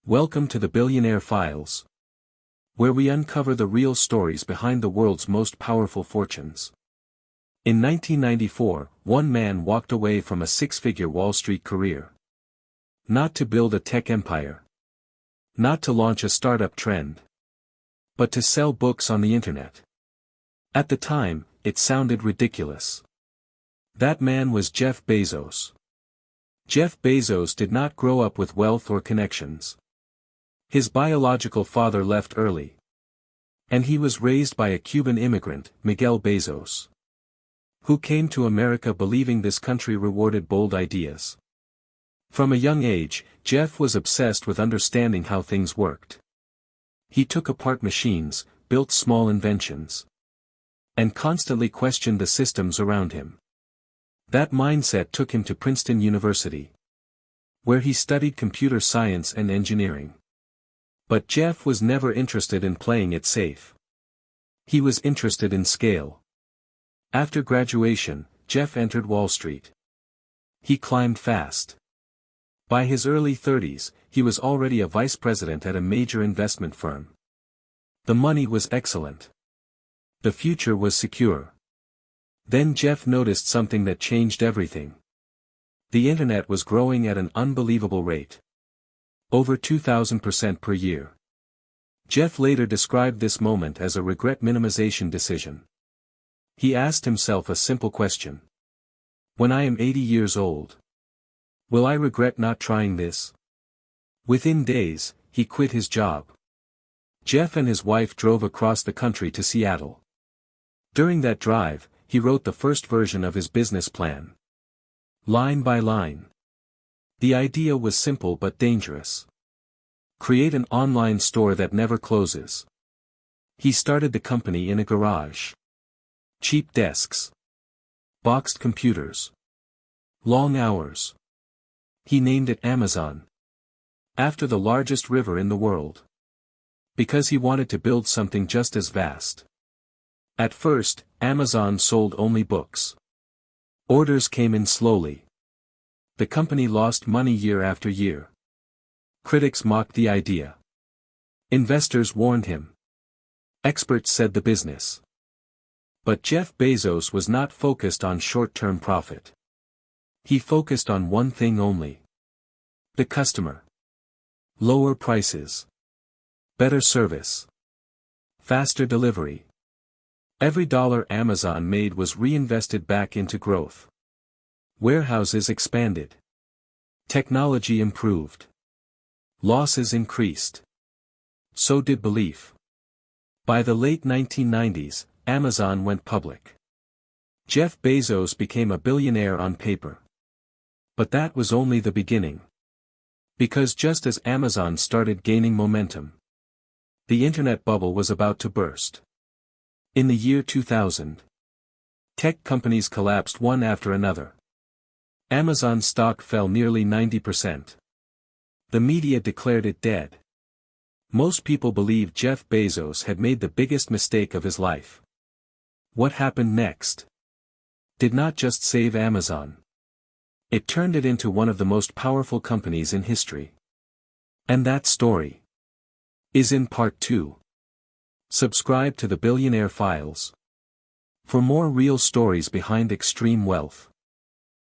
Welcome to the Billionaire Files, where we uncover the real stories behind the world's most powerful fortunes. In 1994, one man walked away from a six-figure Wall Street career. Not to build a tech empire. Not to launch a startup trend. But to sell books on the internet. At the time, it sounded ridiculous. That man was Jeff Bezos. Jeff Bezos did not grow up with wealth or connections. His biological father left early. And he was raised by a Cuban immigrant, Miguel Bezos, who came to America believing this country rewarded bold ideas. From a young age, Jeff was obsessed with understanding how things worked. He took apart machines, built small inventions, and constantly questioned the systems around him. That mindset took him to Princeton University, where he studied computer science and engineering. But Jeff was never interested in playing it safe. He was interested in scale. After graduation, Jeff entered Wall Street. He climbed fast. By his early 30s, he was already a vice president at a major investment firm. The money was excellent. The future was secure. Then Jeff noticed something that changed everything. The internet was growing at an unbelievable rate. Over 2,000% per year. Jeff later described this moment as a regret minimization decision. He asked himself a simple question. When I am 80 years old, will I regret not trying this? Within days, he quit his job. Jeff and his wife drove across the country to Seattle. During that drive, he wrote the first version of his business plan. Line by line. The idea was simple but dangerous. Create an online store that never closes. He started the company in a garage. Cheap desks. Boxed computers. Long hours. He named it Amazon, after the largest river in the world. Because he wanted to build something just as vast. At first, Amazon sold only books. Orders came in slowly. The company lost money year after year. Critics mocked the idea. Investors warned him. Experts said the business. But Jeff Bezos was not focused on short-term profit. He focused on one thing only. The customer. Lower prices. Better service. Faster delivery. Every dollar Amazon made was reinvested back into growth. Warehouses expanded. Technology improved. Losses increased. So did belief. By the late 1990s, Amazon went public. Jeff Bezos became a billionaire on paper. But that was only the beginning. Because just as Amazon started gaining momentum, the internet bubble was about to burst. In the year 2000, tech companies collapsed one after another. Amazon stock fell nearly 90%. The media declared it dead. Most people believed Jeff Bezos had made the biggest mistake of his life. What happened next did not just save Amazon. It turned it into one of the most powerful companies in history. And that story is in part 2. Subscribe to the Billionaire Files for more real stories behind extreme wealth.